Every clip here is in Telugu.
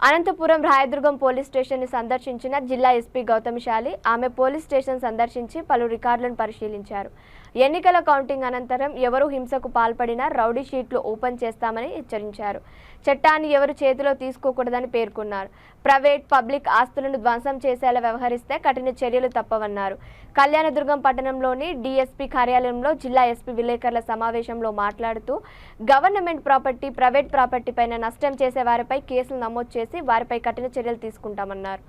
అనంతపురం రాయదుర్గం పోలీస్ స్టేషన్ ని సందర్శించిన జిల్లా ఎస్పీ గౌతమిశాలి ఆమె పోలీస్ స్టేషన్ సందర్శించి పలు రికార్డులను పరిశీలించారు. ఎన్నికల కౌంటింగ్ అనంతరం ఎవరు హింసకు పాల్పడినా రౌడీ షీట్లు ఓపెన్ చేస్తామని హెచ్చరించారు. చట్టాన్ని ఎవరు చేతిలో తీసుకోకూడదని పేర్కొన్నారు. ప్రైవేట్ పబ్లిక్ ఆస్తులను ధ్వంసం చేసేలా వ్యవహరిస్తే కఠిన చర్యలు తప్పవన్నారు. కళ్యాణదుర్గం పట్టణంలోని డీఎస్పీ కార్యాలయంలో జిల్లా ఎస్పీ విలేకరుల సమావేశంలో మాట్లాడుతూ గవర్నమెంట్ ప్రాపర్టీ ప్రైవేట్ ప్రాపర్టీ పైన నష్టం చేసే వారిపై కేసులు నమోదు చేసి వారిపై కఠిన చర్యలు తీసుకుంటామన్నారు.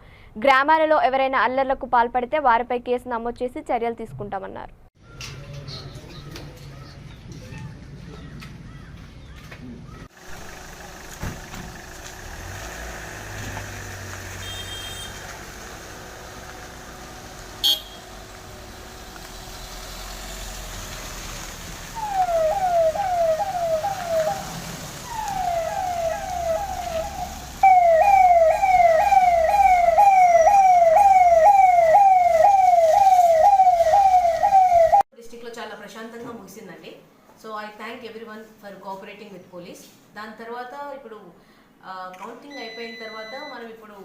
గ్రామాలలో ఎవరైనా అల్లర్లకు పాల్పడితే వారిపై కేసు నమోదు చేసి చర్యలు తీసుకుంటామన్నారు. ప్రశాంతంగా ముగిసిందండి. So I thank everyone for cooperating with police. దాని తర్వాత ఇప్పుడు కౌంటింగ్ అయిపోయిన తర్వాత మనం ఇప్పుడు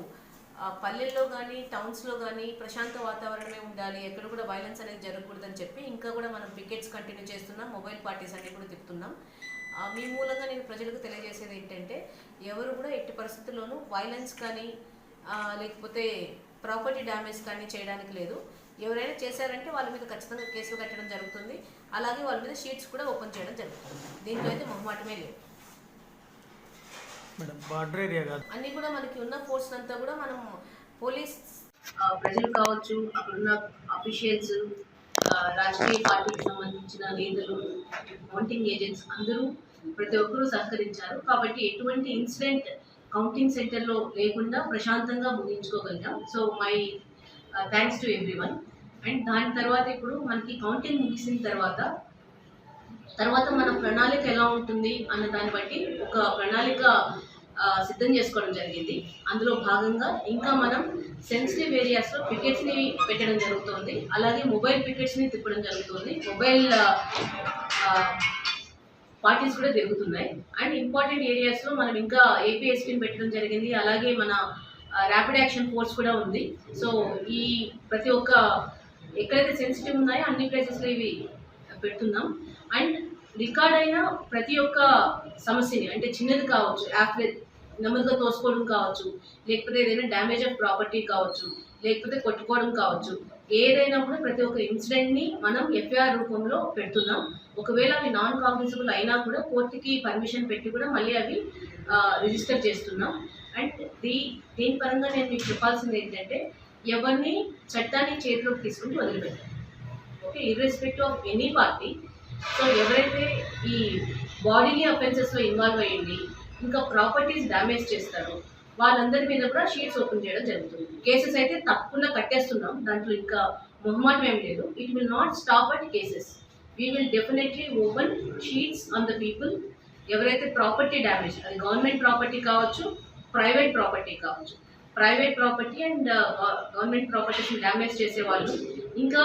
పల్లెల్లో కానీ టౌన్స్లో కానీ ప్రశాంత వాతావరణమే ఉండాలి, ఎక్కడ కూడా వైలెన్స్ అనేది జరగకూడదని చెప్పి ఇంకా కూడా మనం పికెట్స్ కంటిన్యూ చేస్తున్నాం, మొబైల్ పార్టీస్ అన్ని కూడా తిప్పుతున్నాం. మీ మూలంగా నేను ప్రజలకు తెలియజేసేది ఏంటంటే ఎవరు కూడా ఎట్టి పరిస్థితుల్లోనూ వైలెన్స్ కానీ లేకపోతే ప్రాపర్టీ డ్యామేజ్ కానీ చేయడానికి లేదు. ఎవరైనా చేశారంటే వాళ్ళ మీద ఖచ్చితంగా కేసులు కట్టడం జరుగుతుంది. అలాగే వాళ్ళ మీద షీట్స్ కూడా ఓపెన్ చేయడం జరుగుతుంది. దీంట్లో అయితే మొహమాటమే లేదు. అన్నీ కూడా మనకి ఉన్న ఫోర్స్ అంతా కూడా మనం పోలీస్, ప్రజలు కావచ్చు, అక్కడున్న అఫీషియల్స్, రాజకీయ పార్టీకి సంబంధించిన నేతలు, కౌంటింగ్ ఏజెంట్స్ అందరూ ప్రతి ఒక్కరూ సహకరించారు. కాబట్టి ఎటువంటి ఇన్సిడెంట్ కౌంటింగ్ సెంటర్లో లేకుండా ప్రశాంతంగా ముగించుకోగలిగాం. So my thanks to everyone. And దాని తర్వాత ఇప్పుడు మనకి కౌంటింగ్ ముగిసిన తర్వాత మన ప్రణాళిక ఎలా ఉంటుంది అన్న దాన్ని బట్టి ఒక ప్రణాళిక సిద్ధం చేసుకోవడం జరిగింది. అందులో భాగంగా ఇంకా మనం సెన్సిటివ్ ఏరియాస్లో పికెట్స్ని పెట్టడం జరుగుతుంది. అలాగే మొబైల్ పికెట్స్ని తిప్పడం జరుగుతుంది. మొబైల్ పార్టీస్ కూడా జరుగుతున్నాయి. అండ్ ఇంపార్టెంట్ ఏరియాస్లో మనం ఇంకా ఏపీఎస్పీని పెట్టడం జరిగింది. అలాగే మన ర్యాపిడ్ యాక్షన్ ఫోర్స్ కూడా ఉంది. సో ఈ ప్రతి ఒక్క ఎక్కడైతే సెన్సిటివ్ ఉన్నాయో అన్ని ప్లేసెస్లో ఇవి పెడుతున్నాం. అండ్ రికార్డ్ అయిన ప్రతి ఒక్క సమస్యని, అంటే చిన్నది కావచ్చు, యాప్ నెమ్మదిగా తోసుకోవడం కావచ్చు, లేకపోతే ఏదైనా డ్యామేజ్ ఆఫ్ ప్రాపర్టీ కావచ్చు, లేకపోతే కొట్టుకోవడం కావచ్చు, ఏదైనా కూడా ప్రతి ఒక్క ఇన్సిడెంట్ని మనం ఎఫ్ఐఆర్ రూపంలో పెడుతున్నాం. ఒకవేళ అవి నాన్ కాగ్నిజబుల్ అయినా కూడా కోర్టుకి పర్మిషన్ పెట్టి కూడా మళ్ళీ అవి రిజిస్టర్ చేస్తున్నాం. అండ్ దీని పరంగా నేను మీకు చెప్పాల్సింది ఏంటంటే ఎవరిని చట్టాన్ని చేతిలోకి తీసుకుని వదిలిపెట్టారు. Okay, irrespective of any party. So ఎవరైతే ఈ బాడీలీ అఫెన్సెస్లో ఇన్వాల్వ్ అయ్యింది, ఇంకా ప్రాపర్టీస్ డ్యామేజ్ చేస్తారో వాళ్ళందరి మీద కూడా షీట్స్ ఓపెన్ చేయడం జరుగుతుంది. కేసెస్ అయితే తప్పకుండా కట్టేస్తున్నాం, దాంట్లో ఇంకా మొహమాటం ఏం లేదు. It will not stop at cases. We will definitely open sheets on the people ఎవరైతే ప్రాపర్టీ డ్యామేజ్, అది గవర్నమెంట్ ప్రాపర్టీ కావచ్చు, ప్రైవేట్ ప్రాపర్టీ కావచ్చు, ప్రైవేట్ ప్రాపర్టీ అండ్ గవర్నమెంట్ ప్రాపర్టీస్ని డ్యామేజ్ చేసేవాళ్ళు, ఇంకా